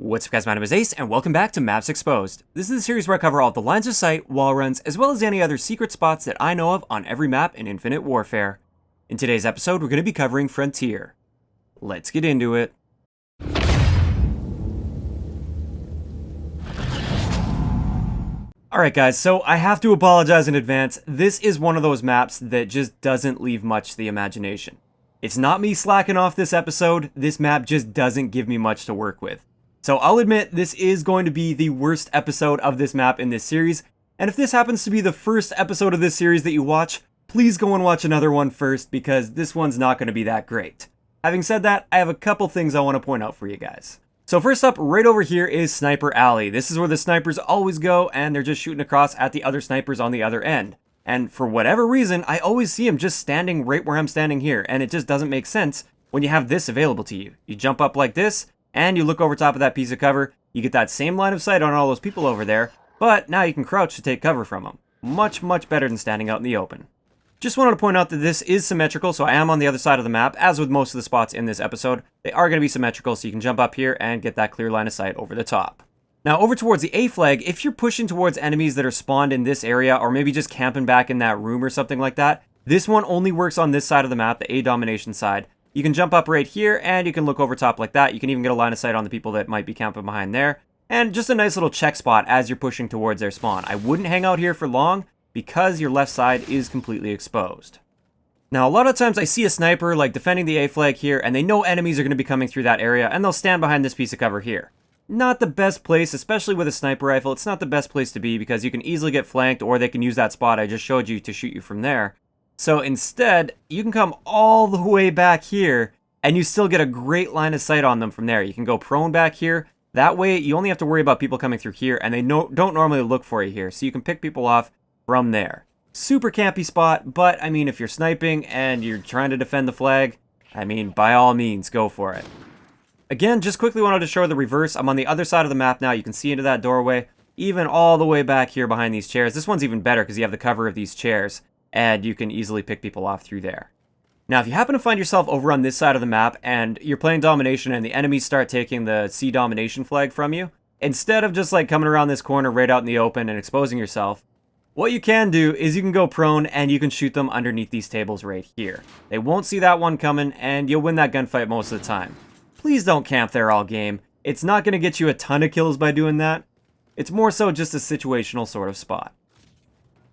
What's up guys, my name is Ace, and welcome back to Maps Exposed. This is the series where I cover all the lines of sight, wall runs, as well as any other secret spots that I know of on every map in Infinite Warfare. In today's episode, we're going to be covering Frontier. Let's get into it. Alright guys, so I have to apologize in advance. This is one of those maps that just doesn't leave much to the imagination. It's not me slacking off this episode, this map just doesn't give me much to work with. So I'll admit, this is going to be the worst episode of this map in this series, and if this happens to be the first episode of this series that you watch, please go and watch another one first, because this one's not going to be that great. Having said that, I have a couple things I want to point out for you guys. So first up, right over here is Sniper Alley. This is where the snipers always go, and they're just shooting across at the other snipers on the other end. And for whatever reason, I always see them just standing right where I'm standing here, and it just doesn't make sense when you have this available to you. You jump up like this, and you look over top of that piece of cover, you get that same line of sight on all those people over there, but now you can crouch to take cover from them. Much, much better than standing out in the open. Just wanted to point out that this is symmetrical, so I am on the other side of the map, as with most of the spots in this episode. They are going to be symmetrical, so you can jump up here and get that clear line of sight over the top. Now, over towards the A flag, if you're pushing towards enemies that are spawned in this area, or maybe just camping back in that room or something like that, this one only works on this side of the map, the A domination side. You can jump up right here, and you can look over top like that. You can even get a line of sight on the people that might be camping behind there. And just a nice little check spot as you're pushing towards their spawn. I wouldn't hang out here for long, because your left side is completely exposed. Now, a lot of times I see a sniper, like, defending the A flag here, and they know enemies are going to be coming through that area, and they'll stand behind this piece of cover here. Not the best place, especially with a sniper rifle. It's not the best place to be, because you can easily get flanked, or they can use that spot I just showed you to shoot you from there. So instead, you can come all the way back here, and you still get a great line of sight on them from there. You can go prone back here. That way, you only have to worry about people coming through here, and they don't normally look for you here. So you can pick people off from there. Super campy spot, but I mean, if you're sniping and you're trying to defend the flag, I mean, by all means, go for it. Again, just quickly wanted to show the reverse. I'm on the other side of the map now. You can see into that doorway, even all the way back here behind these chairs. This one's even better because you have the cover of these chairs, and you can easily pick people off through there. Now, if you happen to find yourself over on this side of the map, and you're playing domination, and the enemies start taking the C domination flag from you, instead of just like coming around this corner right out in the open and exposing yourself, what you can do is you can go prone and you can shoot them underneath these tables right here. They won't see that one coming, and you'll win that gunfight most of the time. Please don't camp there all game. It's not going to get you a ton of kills by doing that. It's more so just a situational sort of spot.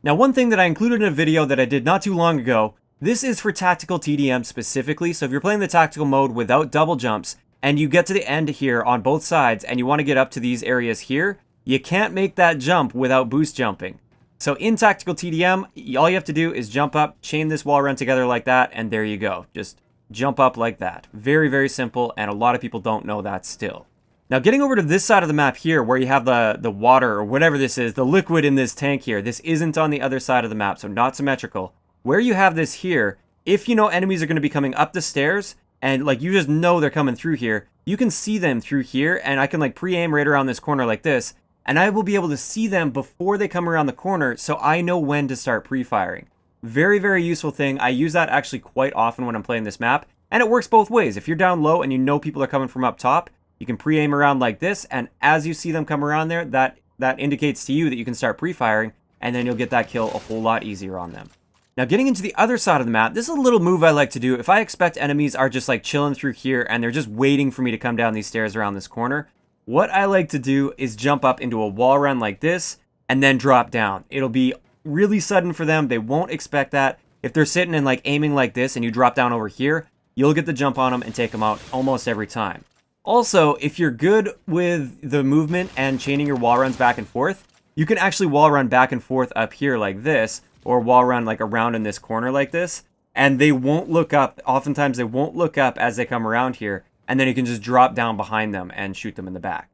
Now, one thing that I included in a video that I did not too long ago, this is for tactical TDM specifically, so if you're playing the tactical mode without double jumps, and you get to the end here on both sides, and you want to get up to these areas here, you can't make that jump without boost jumping. So in tactical TDM, all you have to do is jump up, chain this wall run together like that, and there you go. Just jump up like that. Very, very simple, and a lot of people don't know that still. Now, getting over to this side of the map here, where you have the water, or whatever this is, the liquid in this tank here, this isn't on the other side of the map, so not symmetrical. Where you have this here, if you know enemies are going to be coming up the stairs, and like you just know they're coming through here, you can see them through here, and I can like pre-aim right around this corner like this, and I will be able to see them before they come around the corner, so I know when to start pre-firing. Very, very useful thing. I use that actually quite often when I'm playing this map, and it works both ways. If you're down low and you know people are coming from up top, you can pre-aim around like this, and as you see them come around there, that indicates to you that you can start pre-firing, and then you'll get that kill a whole lot easier on them. Now, getting into the other side of the map, this is a little move I like to do. If I expect enemies are just like chilling through here, and they're just waiting for me to come down these stairs around this corner, what I like to do is jump up into a wall run like this, and then drop down. It'll be really sudden for them. They won't expect that. If they're sitting and like aiming like this, and you drop down over here, you'll get the jump on them and take them out almost every time. Also, if you're good with the movement and chaining your wall runs back and forth, you can actually wall run back and forth up here like this, or wall run like around in this corner like this, and they won't look up. Oftentimes they won't look up as they come around here, and then you can just drop down behind them and shoot them in the back.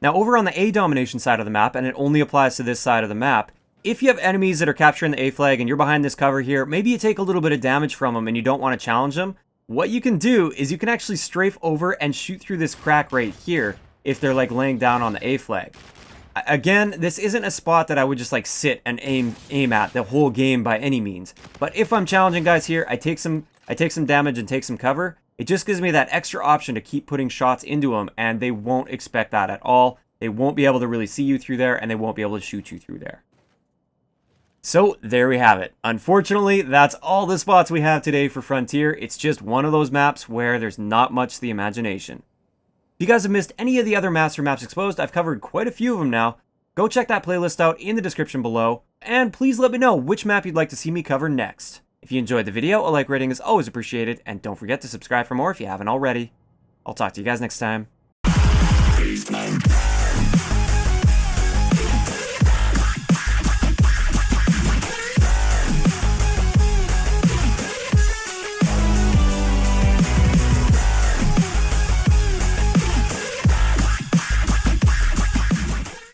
Now, over on the A domination side of the map, and it only applies to this side of the map, if you have enemies that are capturing the A flag and you're behind this cover here, maybe you take a little bit of damage from them and you don't want to challenge them, what you can do is you can actually strafe over and shoot through this crack right here if they're like laying down on the A flag. Again, this isn't a spot that I would just like sit and aim at the whole game by any means. But if I'm challenging guys here, I take some damage and take some cover, It just gives me that extra option to keep putting shots into them, and they won't expect that at all. They won't be able to really see you through there, and they won't be able to shoot you through there. So there we have it. Unfortunately, that's all the spots we have today for Frontier. It's just one of those maps where there's not much to the imagination. If you guys have missed any of the other maps for Maps Exposed, I've covered quite a few of them now. Go check that playlist out in the description below, and please let me know which map you'd like to see me cover next. If you enjoyed the video, a like rating is always appreciated, and don't forget to subscribe for more if you haven't already. I'll talk to you guys next time.